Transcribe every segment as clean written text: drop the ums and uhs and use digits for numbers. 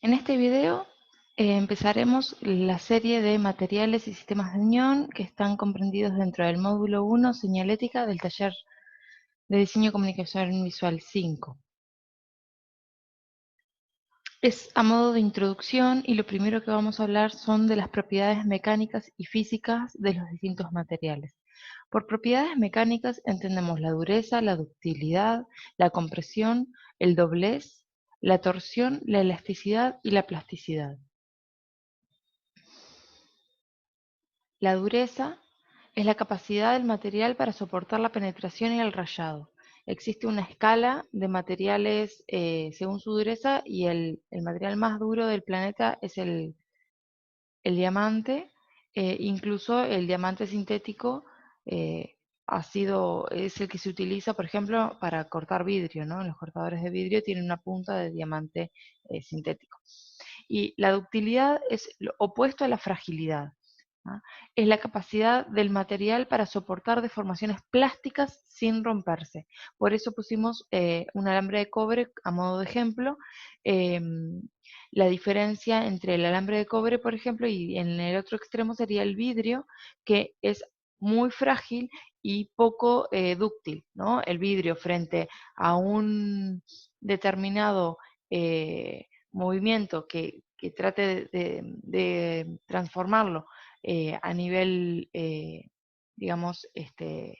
En este video empezaremos la serie de materiales y sistemas de unión que están comprendidos dentro del módulo 1, señalética, del taller de diseño comunicación visual 5. Es a modo de introducción y lo primero que vamos a hablar son de las propiedades mecánicas y físicas de los distintos materiales. Por propiedades mecánicas entendemos la dureza, la ductilidad, la compresión, el doblez, la torsión, la elasticidad y la plasticidad. La dureza es la capacidad del material para soportar la penetración y el rayado. Existe una escala de materiales según su dureza y el material más duro del planeta es el diamante. Incluso el diamante sintético eh, es el que se utiliza, por ejemplo, para cortar vidrio, ¿no? Los cortadores de vidrio tienen una punta de diamante sintético. Y la ductilidad es lo opuesto a la fragilidad. ¿Ah? Es la capacidad del material para soportar deformaciones plásticas sin romperse. Por eso pusimos un alambre de cobre a modo de ejemplo. La diferencia entre el alambre de cobre, por ejemplo, y en el otro extremo sería el vidrio, que es muy frágil y poco dúctil, ¿no? El vidrio frente a un determinado movimiento que trate de transformarlo a nivel, digamos, de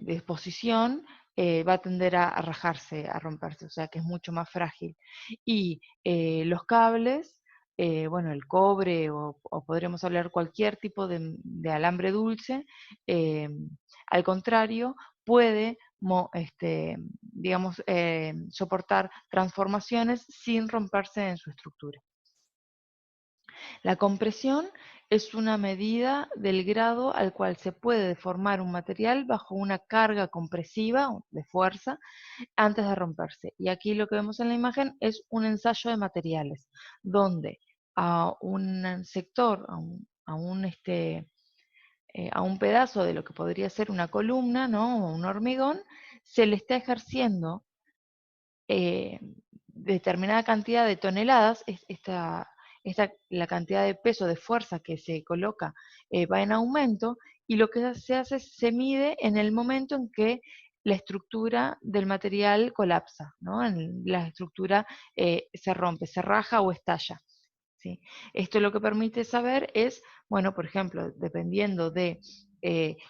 exposición, va a tender a rajarse, a romperse, o sea que es mucho más frágil. Y los cables, bueno, el cobre o podríamos hablar cualquier tipo de alambre dulce, eh, al contrario, puede, digamos, soportar transformaciones sin romperse en su estructura. La compresión es una medida del grado al cual se puede deformar un material bajo una carga compresiva de fuerza antes de romperse. Y aquí lo que vemos en la imagen es un ensayo de materiales, donde a un sector, a un pedazo de lo que podría ser una columna, ¿no? O un hormigón, se le está ejerciendo eh, determinada cantidad de toneladas, la cantidad de peso, de fuerza que se coloca va en aumento, y lo que se hace es se mide en el momento en que la estructura del material colapsa, ¿no? La estructura se rompe, se raja o estalla. ¿Sí? Esto lo que permite saber es, bueno, por ejemplo, dependiendo de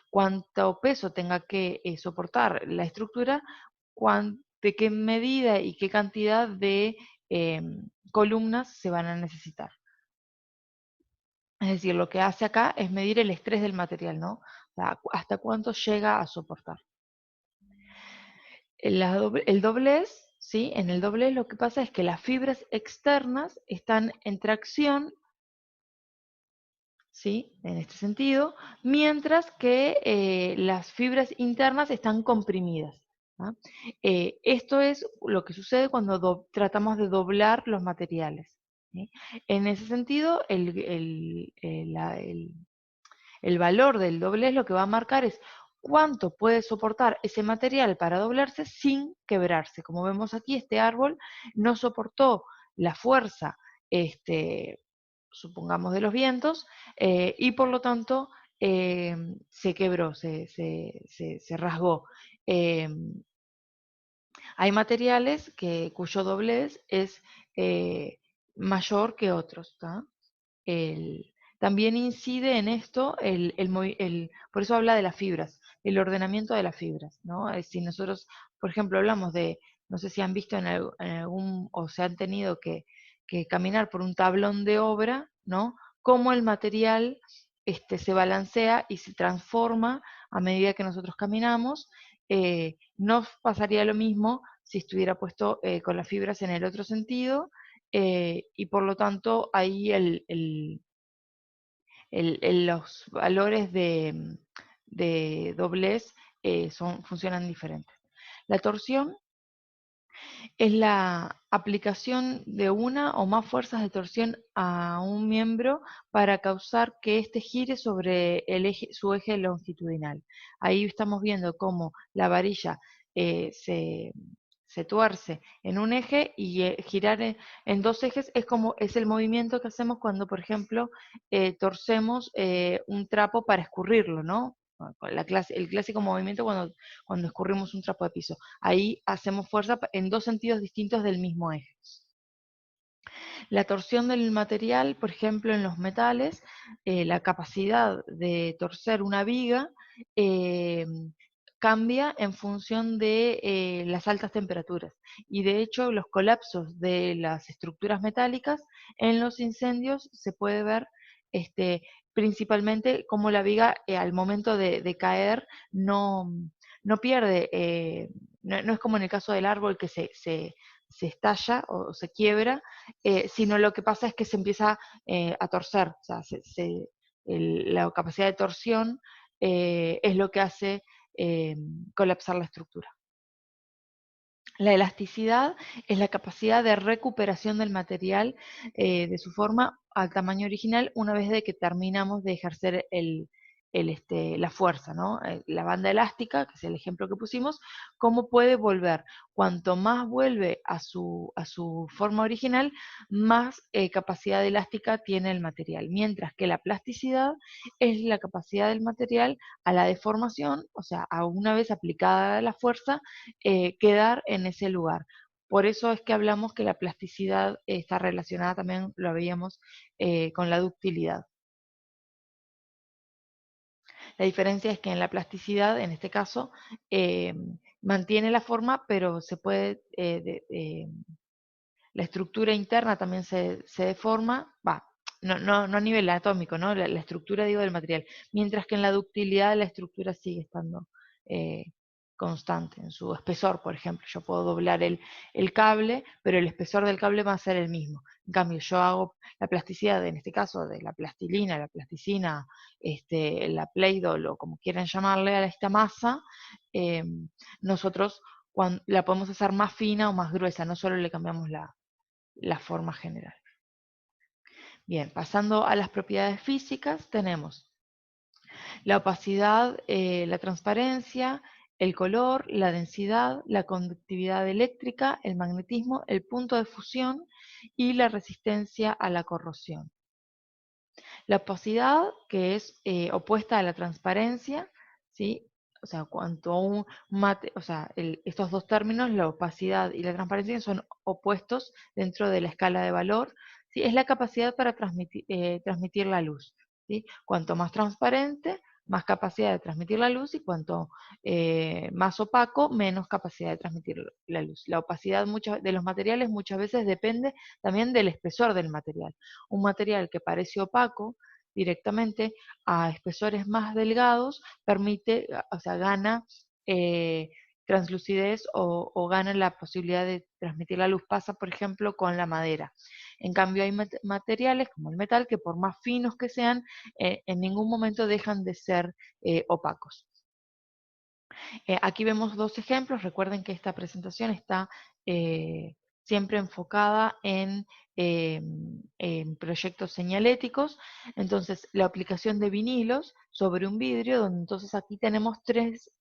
cuánto peso tenga que soportar la estructura, de qué medida y qué cantidad de columnas se van a necesitar. Es decir, lo que hace acá es medir el estrés del material, ¿no? O sea, hasta cuánto llega a soportar. El doblez, ¿sí? En el doblez lo que pasa es que las fibras externas están en tracción, ¿sí? En este sentido, mientras que las fibras internas están comprimidas. ¿Ah? Esto es lo que sucede cuando tratamos de doblar los materiales. ¿Sí? En ese sentido, el valor del doblez lo que va a marcar es cuánto puede soportar ese material para doblarse sin quebrarse. Como vemos aquí, este árbol no soportó la fuerza, supongamos, de los vientos, y por lo tanto se quebró, se rasgó. Eh, Hay materiales cuyo doblez es mayor que otros. El- También incide en esto por eso habla de las fibras, el ordenamiento de las fibras, ¿no? Si nosotros, por ejemplo, hablamos de, no sé si han visto en algún, o se han tenido que caminar por un tablón de obra, ¿no? Cómo el material se balancea y se transforma a medida que nosotros caminamos. No pasaría lo mismo si estuviera puesto con las fibras en el otro sentido, y por lo tanto ahí los valores de doblez funcionan diferentes. La torsión es la aplicación de una o más fuerzas de torsión a un miembro para causar que éste gire sobre su eje longitudinal. Ahí estamos viendo cómo la varilla eh, se, se tuerce en un eje y girar en dos ejes es el movimiento que hacemos cuando, por ejemplo, torcemos un trapo para escurrirlo, ¿no? El clásico movimiento cuando escurrimos un trapo de piso. Ahí hacemos fuerza en dos sentidos distintos del mismo eje. La torsión del material, por ejemplo, en los metales, la capacidad de torcer una viga eh, cambia en función de las altas temperaturas. Y de hecho, los colapsos de las estructuras metálicas en los incendios se puede ver principalmente como la viga al momento de caer no pierde, no es como en el caso del árbol que se estalla o se quiebra, sino lo que pasa es que se empieza a torcer, o sea, la capacidad de torsión es lo que hace colapsar la estructura. La elasticidad es la capacidad de recuperación del material de su forma al tamaño original una vez de que terminamos de ejercer la fuerza, ¿no? La banda elástica, que es el ejemplo que pusimos, cómo puede volver. Cuanto más vuelve a su forma original, más capacidad elástica tiene el material, mientras que la plasticidad es la capacidad del material a la deformación, o sea, a una vez aplicada la fuerza, quedar en ese lugar. Por eso es que hablamos que la plasticidad está relacionada también, lo veíamos, con la ductilidad. La diferencia es que en la plasticidad, en este caso, mantiene la forma, pero se puede, la estructura interna también se deforma, no a nivel atómico, ¿no? La estructura, digo, del material, mientras que en la ductilidad la estructura sigue estando eh, constante en su espesor, por ejemplo. Yo puedo doblar el cable, pero el espesor del cable va a ser el mismo. En cambio, yo hago la plasticidad, en este caso, de la plastilina, la plasticina, la Play-Doh, o como quieran llamarle a esta masa, eh, nosotros la podemos hacer más fina o más gruesa, no solo le cambiamos la forma general. Bien, pasando a las propiedades físicas, tenemos la opacidad, la transparencia, el color, la densidad, la conductividad eléctrica, el magnetismo, el punto de fusión y la resistencia a la corrosión. La opacidad, que es opuesta a la transparencia, ¿sí? O sea, cuanto a un o sea, estos dos términos, la opacidad y la transparencia, son opuestos dentro de la escala de valor, ¿sí? Es la capacidad para transmitir la luz, ¿sí? Cuanto más transparente, más capacidad de transmitir la luz, y cuanto más opaco, menos capacidad de transmitir la luz. La opacidad de los materiales muchas veces depende también del espesor del material. Un material que parece opaco directamente a espesores más delgados permite, o sea, gana translucidez o gana la posibilidad de transmitir la luz. Pasa, por ejemplo, con la madera. En cambio, hay materiales como el metal que, por más finos que sean, en ningún momento dejan de ser opacos. Aquí vemos dos ejemplos. Recuerden que esta presentación está siempre enfocada en proyectos señaléticos. Entonces, la aplicación de vinilos sobre un vidrio, donde entonces aquí tenemos tres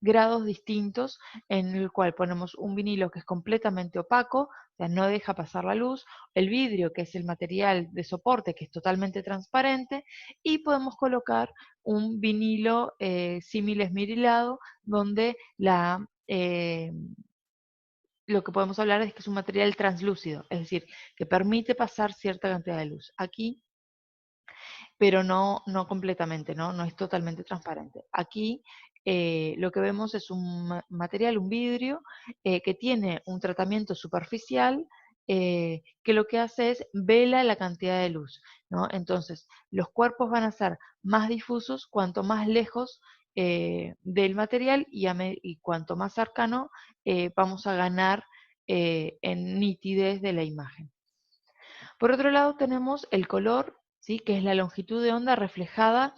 grados distintos, en el cual ponemos un vinilo que es completamente opaco, o sea, no deja pasar la luz, el vidrio, que es el material de soporte, que es totalmente transparente, y podemos colocar un vinilo símil esmerilado, donde lo que podemos hablar es que es un material translúcido, es decir, que permite pasar cierta cantidad de luz. Aquí, pero no completamente, no es totalmente transparente. Aquí lo que vemos es un material, un vidrio, que tiene un tratamiento superficial, que lo que hace es vela la cantidad de luz, ¿no? Entonces, los cuerpos van a ser más difusos cuanto más lejos del material, y cuanto más cercano vamos a ganar en nitidez de la imagen. Por otro lado tenemos el color, ¿sí? Que es la longitud de onda reflejada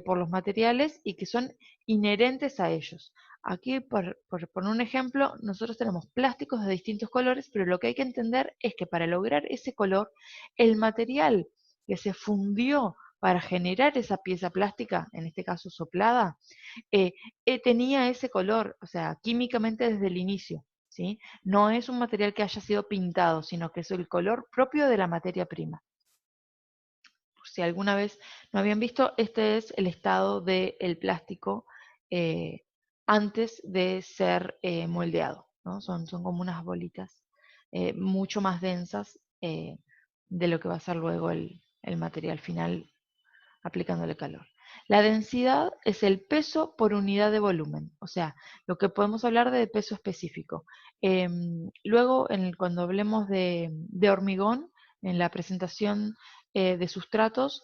por los materiales y que son inherentes a ellos. Aquí, por poner un ejemplo, nosotros tenemos plásticos de distintos colores, pero lo que hay que entender es que para lograr ese color, el material que se fundió para generar esa pieza plástica, en este caso soplada, tenía ese color, o sea, químicamente desde el inicio, ¿sí? No es un material que haya sido pintado, sino que es el color propio de la materia prima. Por si alguna vez no habían visto, este es el estado del plástico eh, antes de ser moldeado, ¿no? Son como unas bolitas mucho más densas de lo que va a ser luego el material final aplicándole calor. La densidad es el peso por unidad de volumen, o sea, lo que podemos hablar de peso específico. Luego, cuando hablemos de hormigón, en la presentación de sustratos,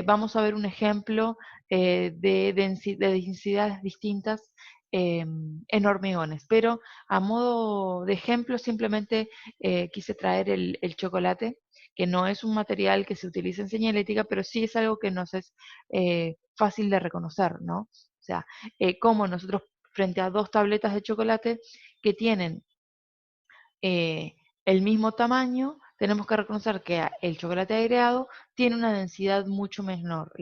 vamos a ver un ejemplo de densidades distintas en hormigones, pero a modo de ejemplo simplemente quise traer el chocolate, que no es un material que se utiliza en señalética, pero sí es algo que nos es fácil de reconocer, ¿no? O sea, como nosotros frente a dos tabletas de chocolate que tienen el mismo tamaño, tenemos que reconocer que el chocolate agregado tiene una densidad mucho menor.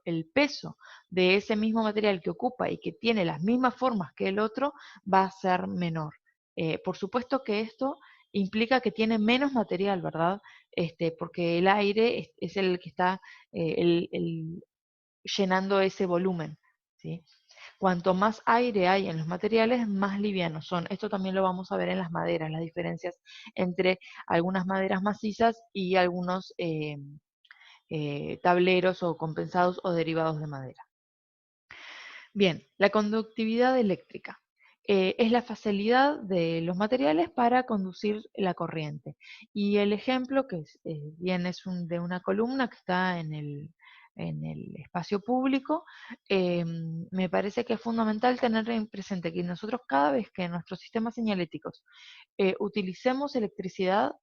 El peso de ese mismo material que ocupa y que tiene las mismas formas que el otro va a ser menor. Por supuesto que esto implica que tiene menos material, ¿verdad? Porque el aire es el que está llenando ese volumen, ¿sí? Cuanto más aire hay en los materiales, más livianos son. Esto también lo vamos a ver en las maderas, las diferencias entre algunas maderas macizas y algunos tableros o compensados o derivados de madera. Bien, la conductividad eléctrica. Es la facilidad de los materiales para conducir la corriente. Y el ejemplo, que bien es de una columna que está en el espacio público, me parece que es fundamental tener en presente que nosotros cada vez que en nuestros sistemas señaléticos utilicemos electricidad,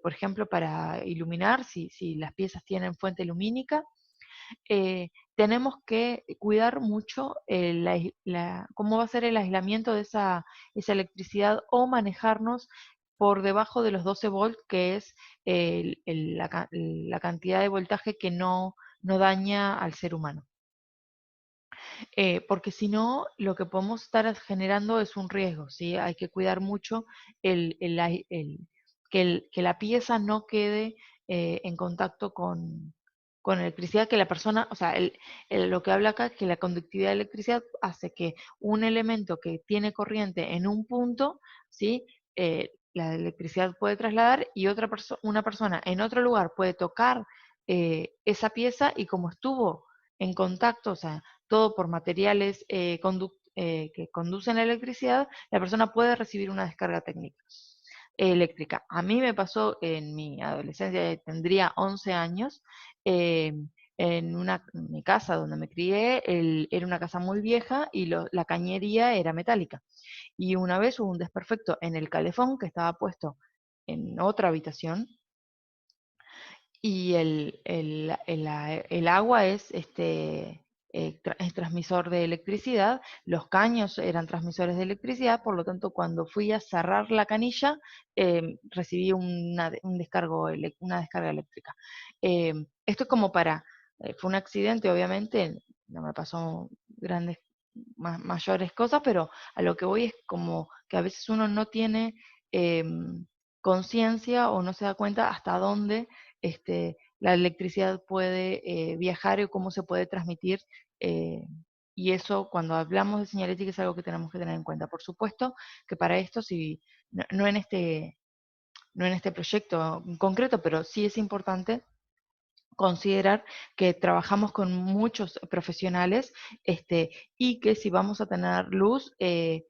por ejemplo, para iluminar, si las piezas tienen fuente lumínica, tenemos que cuidar mucho cómo va a ser el aislamiento de esa electricidad o manejarnos por debajo de los 12 volts, que es la cantidad de voltaje que no daña al ser humano. Porque si no, lo que podemos estar generando es un riesgo, ¿sí? Hay que cuidar mucho que la pieza no quede en contacto con electricidad, que la persona, o sea, lo que habla acá es que la conductividad de electricidad hace que un elemento que tiene corriente en un punto, ¿sí? La electricidad puede trasladar y una persona en otro lugar puede tocar esa pieza y como estuvo en contacto, o sea, todo por materiales que conducen la electricidad, la persona puede recibir una descarga eléctrica. A mí me pasó en mi adolescencia, tendría 11 años, eh, en mi casa donde me crié, era una casa muy vieja y la cañería era metálica. Y una vez hubo un desperfecto en el calefón que estaba puesto en otra habitación, y el agua es es transmisor de electricidad, los caños eran transmisores de electricidad, por lo tanto cuando fui a cerrar la canilla recibí una descarga eléctrica. Esto es como fue un accidente obviamente, no me pasó mayores cosas, pero a lo que voy es como que a veces uno no tiene conciencia o no se da cuenta hasta dónde la electricidad puede viajar y cómo se puede transmitir. eh, y eso, cuando hablamos de señalética, es algo que tenemos que tener en cuenta. Por supuesto que para esto, si, no en este proyecto en concreto, pero sí es importante considerar que trabajamos con muchos profesionales y que si vamos a tener luz eh,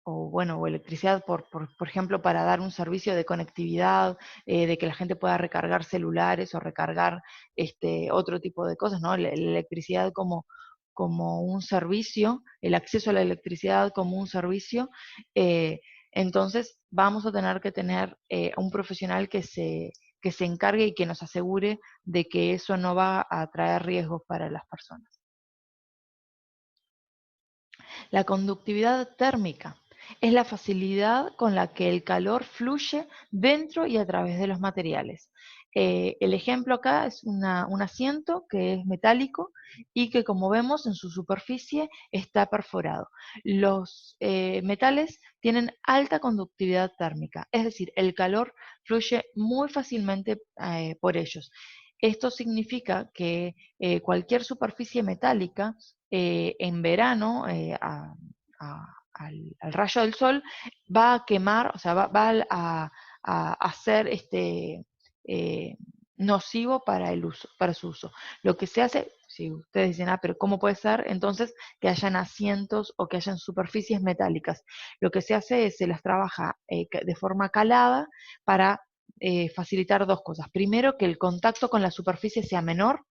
o bueno o electricidad por ejemplo para dar un servicio de conectividad, de que la gente pueda recargar celulares o recargar otro tipo de cosas, ¿no? La electricidad como un servicio, el acceso a la electricidad como un servicio, entonces vamos a tener que tener un profesional que se encargue y que nos asegure de que eso no va a traer riesgos para las personas. La conductividad térmica es la facilidad con la que el calor fluye dentro y a través de los materiales. El ejemplo acá es un asiento que es metálico y que, como vemos, en su superficie está perforado. Los metales tienen alta conductividad térmica, es decir, el calor fluye muy fácilmente por ellos. Esto significa que cualquier superficie metálica en verano, al rayo del sol, va a quemar, o sea, a ser eh, nocivo para el uso, para su uso. Lo que se hace, si ustedes dicen, pero ¿cómo puede ser? Entonces, que hayan asientos o que hayan superficies metálicas. Lo que se hace es, se las trabaja de forma calada para facilitar dos cosas. Primero, que el contacto con la superficie sea menor,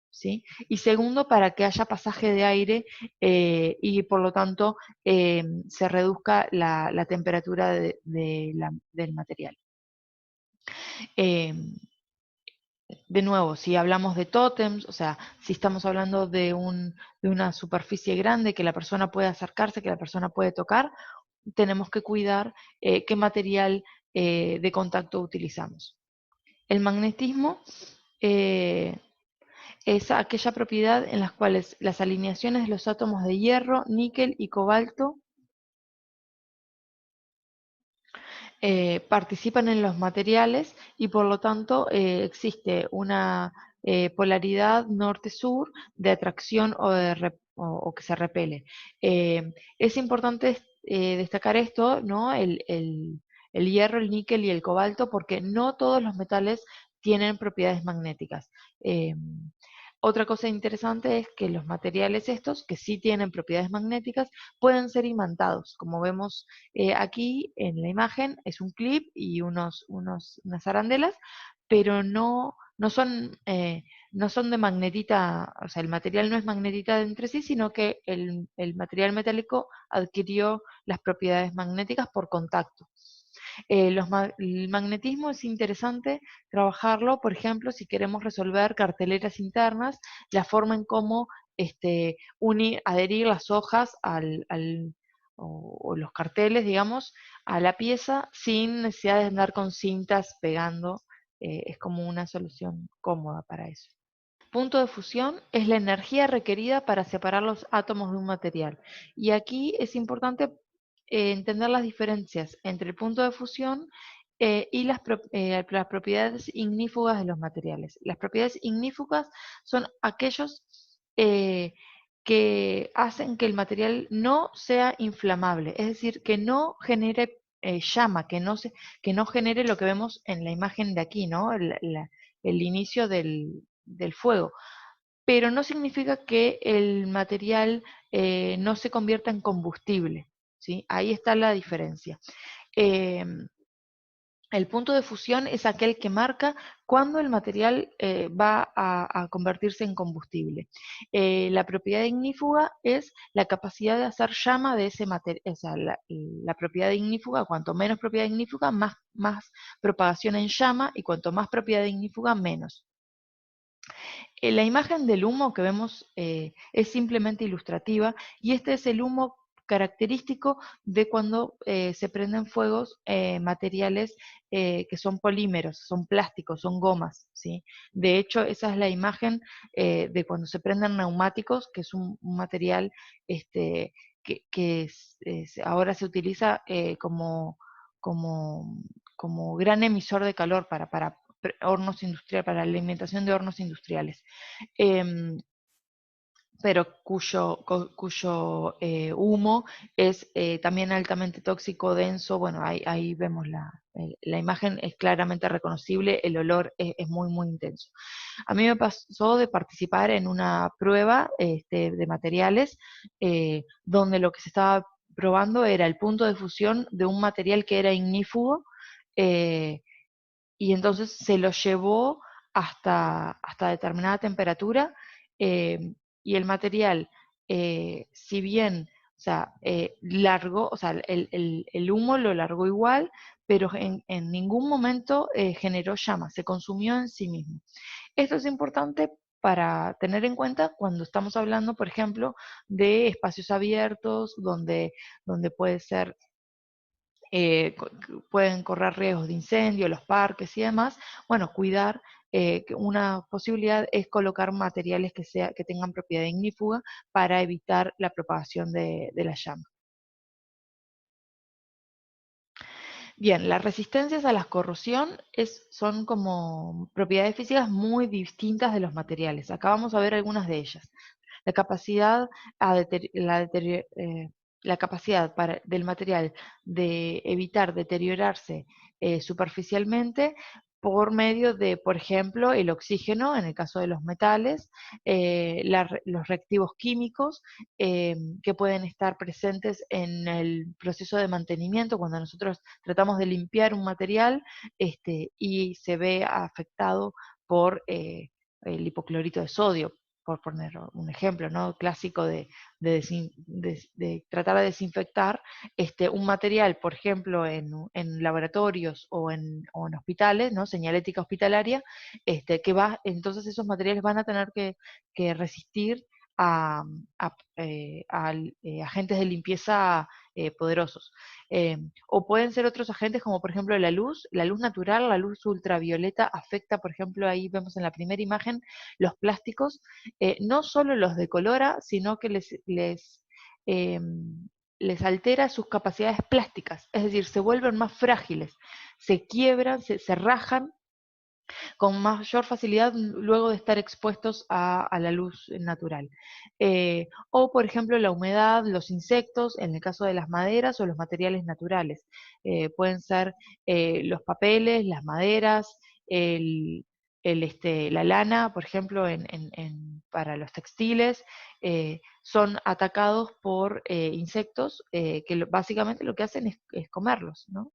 ¿sí? Y segundo, para que haya pasaje de aire y por lo tanto se reduzca la temperatura del material. Eh, de nuevo, si hablamos de tótems, o sea, si estamos hablando de una superficie grande que la persona puede acercarse, que la persona puede tocar, tenemos que cuidar qué material de contacto utilizamos. El magnetismo es aquella propiedad en las cuales las alineaciones de los átomos de hierro, níquel y cobalto participan en los materiales y por lo tanto existe una polaridad norte-sur de atracción o que se repele. Es importante destacar esto, ¿no? El hierro, el níquel y el cobalto, porque no todos los metales tienen propiedades magnéticas. Eh, Otra cosa interesante es que los materiales estos, que sí tienen propiedades magnéticas, pueden ser imantados. Como vemos aquí en la imagen, es un clip y unas arandelas, pero no son de magnetita, o sea, el material no es magnetita entre sí, sino que el material metálico adquirió las propiedades magnéticas por contacto. El magnetismo es interesante trabajarlo, por ejemplo, si queremos resolver carteleras internas, la forma en cómo adherir las hojas o los carteles, digamos, a la pieza sin necesidad de andar con cintas pegando. Es como una solución cómoda para eso. Punto de fusión es la energía requerida para separar los átomos de un material. Y aquí es importante entender las diferencias entre el punto de fusión y las propiedades ignífugas de los materiales. Las propiedades ignífugas son aquellos que hacen que el material no sea inflamable, es decir, que no genere llama, que no genere lo que vemos en la imagen de aquí, ¿no? El inicio del fuego, pero no significa que el material no se convierta en combustible, ¿sí? Ahí está la diferencia. El punto de fusión es aquel que marca cuando el material va a convertirse en combustible. La propiedad ignífuga es la capacidad de hacer llama de ese material, o sea, la propiedad ignífuga, cuanto menos propiedad ignífuga, más propagación en llama, y cuanto más propiedad ignífuga, menos. La imagen del humo que vemos es simplemente ilustrativa, y este es el humo característico de cuando se prenden fuegos materiales que son polímeros, son plásticos, son gomas, ¿sí? De hecho, esa es la imagen de cuando se prenden neumáticos, que es un material ahora se utiliza como, como gran emisor de calor para hornos industriales, para la alimentación de hornos industriales, em, pero cuyo humo es también altamente tóxico, denso. Bueno, ahí vemos la imagen, es claramente reconocible, el olor es muy, muy intenso. A mí me pasó de participar en una prueba de materiales donde lo que se estaba probando era el punto de fusión de un material que era ignífugo, eh, y entonces se lo llevó hasta determinada temperatura, eh, y el material, si bien, o sea, largó, o sea, el humo lo largó igual, pero en ningún momento generó llama, se consumió en sí mismo. Esto es importante para tener en cuenta cuando estamos hablando, por ejemplo, de espacios abiertos donde puede ser pueden correr riesgos de incendio, los parques y demás. Bueno, cuidar que una posibilidad es colocar materiales que tengan propiedad ignífuga para evitar la propagación de la llama. Bien, las resistencias a la corrosión son como propiedades físicas muy distintas de los materiales. Acá vamos a ver algunas de ellas. La capacidad, la capacidad del material de evitar deteriorarse superficialmente por medio de, por ejemplo, el oxígeno, en el caso de los metales, los reactivos químicos que pueden estar presentes en el proceso de mantenimiento cuando nosotros tratamos de limpiar un material y se ve afectado por el hipoclorito de sodio, por poner un ejemplo, ¿no? Clásico de tratar de desinfectar un material, por ejemplo, en laboratorios o en hospitales, ¿no? Señalética hospitalaria, entonces esos materiales van a tener que resistir a agentes de limpieza poderosos. O pueden ser otros agentes como por ejemplo la luz natural, la luz ultravioleta afecta, por ejemplo, ahí vemos en la primera imagen los plásticos, no solo los decolora, sino que les altera sus capacidades plásticas, es decir, se vuelven más frágiles, se quiebran, se rajan con mayor facilidad luego de estar expuestos a la luz natural. O, por ejemplo, la humedad, los insectos, en el caso de las maderas o los materiales naturales. Pueden ser los papeles, las maderas, la lana, por ejemplo, para los textiles, son atacados por insectos que básicamente lo que hacen es comerlos, ¿no?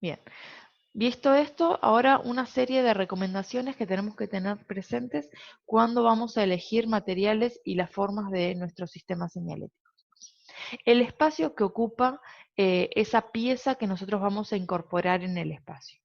Bien. Visto esto, ahora una serie de recomendaciones que tenemos que tener presentes cuando vamos a elegir materiales y las formas de nuestro sistema señalético. El espacio que ocupa esa pieza que nosotros vamos a incorporar en el espacio.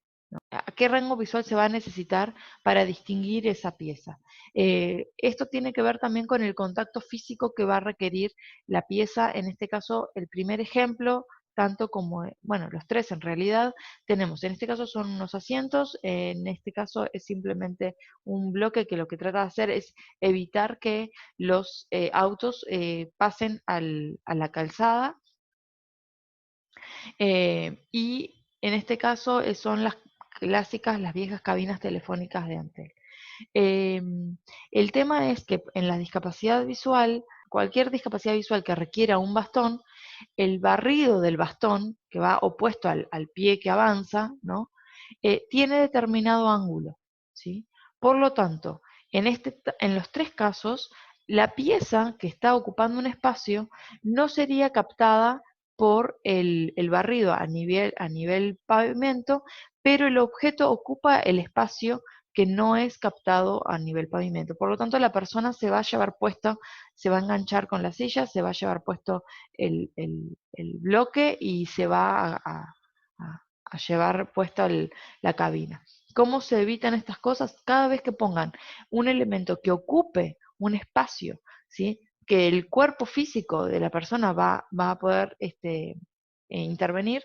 ¿A qué rango visual se va a necesitar para distinguir esa pieza? Esto tiene que ver también con el contacto físico que va a requerir la pieza. En este caso, el primer ejemplo, tanto como, bueno, los tres en realidad, tenemos, en este caso son unos asientos, en este caso es simplemente un bloque que lo que trata de hacer es evitar que los autos pasen a la calzada, y en este caso son las clásicas, las viejas cabinas telefónicas de Antel. El tema es que en la discapacidad visual, cualquier discapacidad visual que requiera un bastón, el barrido del bastón, que va opuesto al pie que avanza, ¿no? Tiene determinado ángulo, ¿sí? Por lo tanto, en los tres casos, la pieza que está ocupando un espacio no sería captada por el barrido a nivel pavimento, pero el objeto ocupa el espacio que no es captado a nivel pavimento. Por lo tanto, la persona se va a llevar puesto, se va a enganchar con la silla, se va a llevar puesto el bloque y se va a llevar puesta la cabina. ¿Cómo se evitan estas cosas? Cada vez que pongan un elemento que ocupe un espacio, ¿sí? Que el cuerpo físico de la persona va a poder intervenir,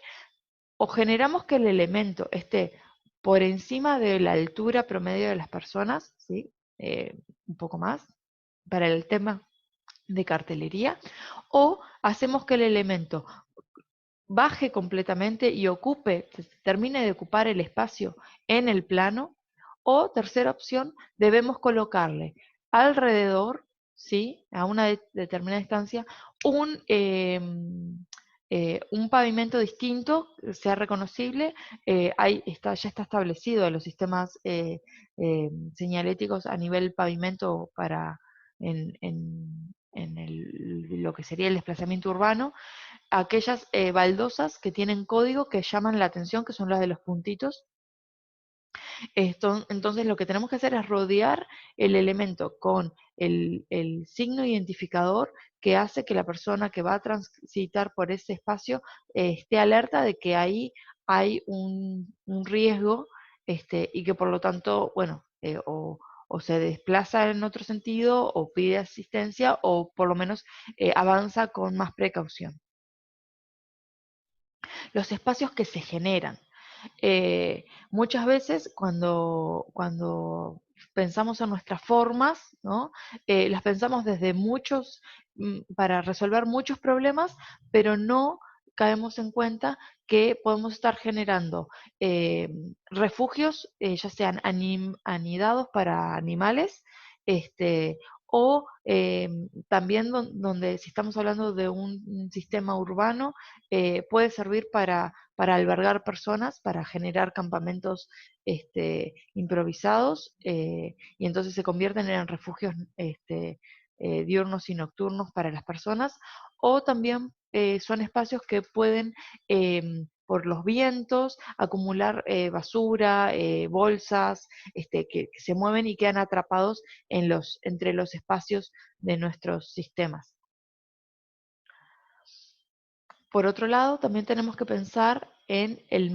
o generamos que el elemento esté por encima de la altura promedio de las personas, ¿sí? Un poco más, para el tema de cartelería, o hacemos que el elemento baje completamente y termine de ocupar el espacio en el plano, o tercera opción, debemos colocarle alrededor, ¿sí? A una determinada distancia, un pavimento distinto, sea reconocible, ya está establecido en los sistemas señaléticos a nivel pavimento lo que sería el desplazamiento urbano, aquellas baldosas que tienen código que llaman la atención, que son las de los puntitos. Entonces lo que tenemos que hacer es rodear el elemento con el signo identificador que hace que la persona que va a transitar por ese espacio esté alerta de que ahí hay un riesgo, y que por lo tanto, bueno, o se desplaza en otro sentido, o pide asistencia, o por lo menos avanza con más precaución. Los espacios que se generan. Muchas veces cuando pensamos en nuestras formas, ¿no? Las pensamos desde para resolver muchos problemas, pero no caemos en cuenta que podemos estar generando eh, refugios, ya sean anidados para animales, o también donde si estamos hablando de un sistema urbano, puede servir para albergar personas, para generar campamentos improvisados, y entonces se convierten en refugios diurnos y nocturnos para las personas, o también son espacios que pueden, por los vientos, acumular basura, bolsas, que se mueven y quedan atrapados entre los espacios de nuestros sistemas. Por otro lado, también tenemos que pensar en el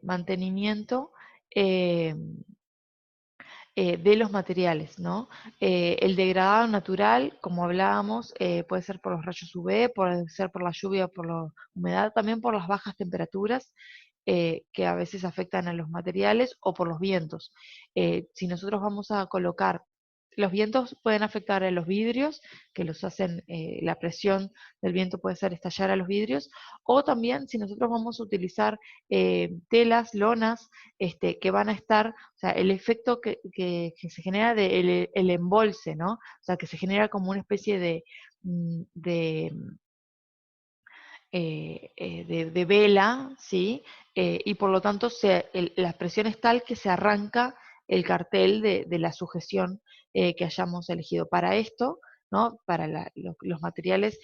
mantenimiento eh, de los materiales, ¿no? El degradado natural, como hablábamos, puede ser por los rayos UV, puede ser por la lluvia, por la humedad, también por las bajas temperaturas que a veces afectan a los materiales, o por los vientos. Si nosotros vamos a colocar, los vientos pueden afectar a los vidrios, que los hacen, la presión del viento puede hacer estallar a los vidrios, o también si nosotros vamos a utilizar telas, lonas, que van a estar, o sea, el efecto que se genera el embolse, ¿no? O sea, que se genera como una especie de de vela, ¿sí? Y por lo tanto la presión es tal que se arranca el cartel de la sujeción que hayamos elegido. Para esto, ¿no? Para los materiales,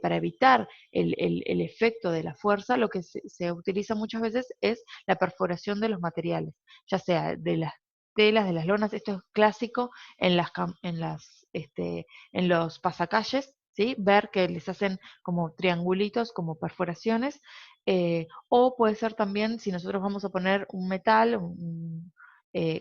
para evitar el efecto de la fuerza, lo que se utiliza muchas veces es la perforación de los materiales, ya sea de las telas, de las lonas. Esto es clásico en en los pasacalles, ¿sí? Ver que les hacen como triangulitos, como perforaciones, o puede ser también si nosotros vamos a poner un metal,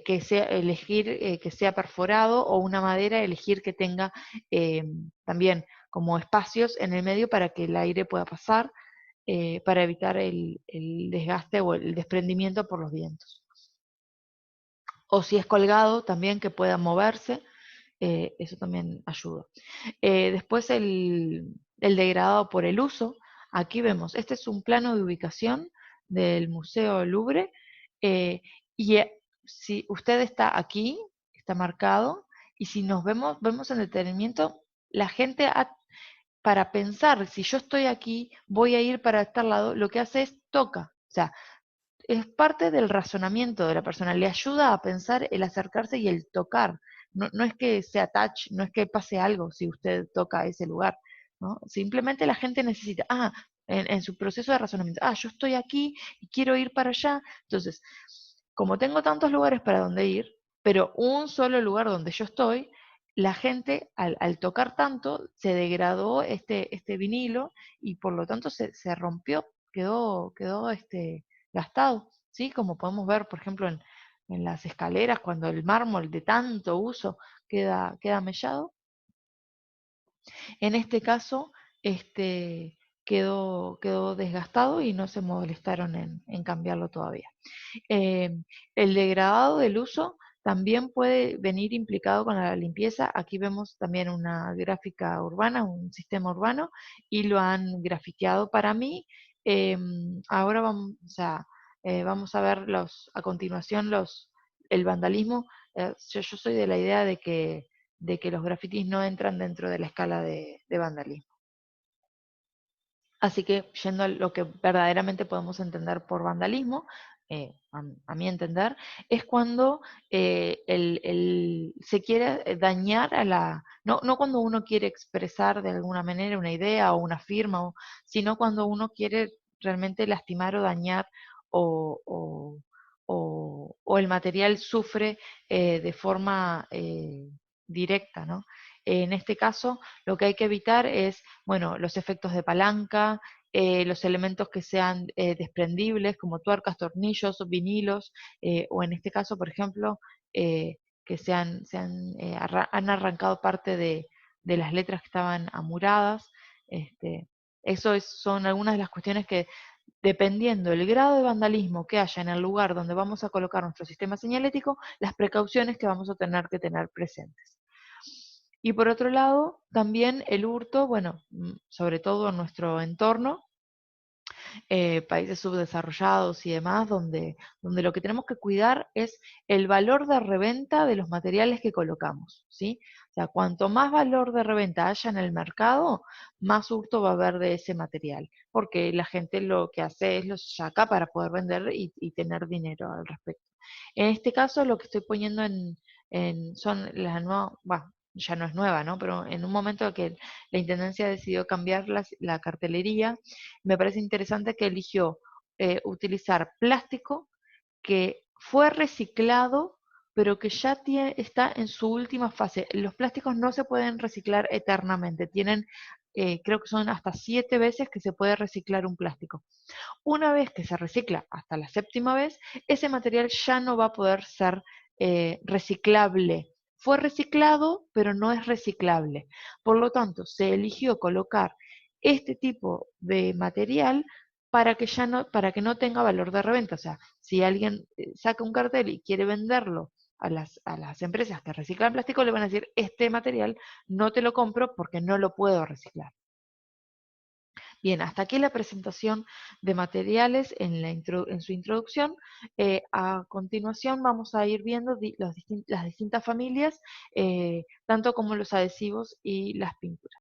que sea, elegir que sea perforado, o una madera, elegir que tenga eh, también como espacios en el medio para que el aire pueda pasar, para evitar el desgaste o el desprendimiento por los vientos. O si es colgado, también que pueda moverse, eso también ayuda. Después el degradado por el uso. Aquí vemos, este es un plano de ubicación del Museo Louvre, eh, y si usted está aquí, está marcado, y si vemos en detenimiento, la gente para pensar, si yo estoy aquí, voy a ir para este lado, lo que hace es toca. O sea, es parte del razonamiento de la persona, le ayuda a pensar el acercarse y el tocar. No, no es que sea touch, no es que pase algo si usted toca ese lugar, ¿no? Simplemente la gente necesita, en su proceso de razonamiento, yo estoy aquí y quiero ir para allá. Entonces, como tengo tantos lugares para donde ir, pero un solo lugar donde yo estoy, la gente al tocar tanto se degradó este vinilo, y por lo tanto se rompió, quedó gastado, ¿sí? Como podemos ver, por ejemplo, en las escaleras, cuando el mármol de tanto uso queda mellado. En este caso, quedó desgastado y no se molestaron en cambiarlo todavía. Eh, el degradado del uso también puede venir implicado con la limpieza. Aquí vemos también una gráfica urbana, un sistema urbano, y lo han grafiteado para mí. Ahora vamos a ver a continuación el vandalismo. Yo soy de la idea de que los grafitis no entran dentro de la escala de vandalismo. Así que, yendo a lo que verdaderamente podemos entender por vandalismo, a mi entender, es cuando se quiere dañar no cuando uno quiere expresar de alguna manera una idea o una firma, sino cuando uno quiere realmente lastimar o dañar, o, o- o el material sufre de forma directa, ¿no? En este caso, lo que hay que evitar es, bueno, los efectos de palanca, los elementos que sean desprendibles, como tuercas, tornillos, vinilos, o en este caso, por ejemplo, que han arrancado parte de las letras que estaban amuradas. Este, son algunas de las cuestiones que dependiendo del grado de vandalismo que haya en el lugar donde vamos a colocar nuestro sistema señalético, las precauciones que vamos a tener que tener presentes. Y por otro lado, también el hurto, bueno, sobre todo en nuestro entorno, países subdesarrollados y demás, donde lo que tenemos que cuidar es el valor de reventa de los materiales que colocamos, ¿sí? O sea, cuanto más valor de reventa haya en el mercado, más hurto va a haber de ese material, porque la gente lo que hace es los saca para poder vender y tener dinero al respecto. En este caso, lo que estoy poniendo son las nuevas, bueno, ya no es nueva, ¿no? Pero en un momento que la Intendencia decidió cambiar la cartelería, me parece interesante que eligió utilizar plástico que fue reciclado, pero que ya está en su última fase. Los plásticos no se pueden reciclar eternamente, creo que son hasta 7 veces que se puede reciclar un plástico. Una vez que se recicla hasta la séptima vez, ese material ya no va a poder ser reciclable. Fue reciclado, pero no es reciclable. Por lo tanto, se eligió colocar este tipo de material para que no tenga valor de reventa. O sea, si alguien saca un cartel y quiere venderlo a las empresas que reciclan plástico, le van a decir, este material no te lo compro porque no lo puedo reciclar. Bien, hasta aquí la presentación de materiales en su introducción. A continuación vamos a ir viendo las distintas familias, tanto como los adhesivos y las pinturas.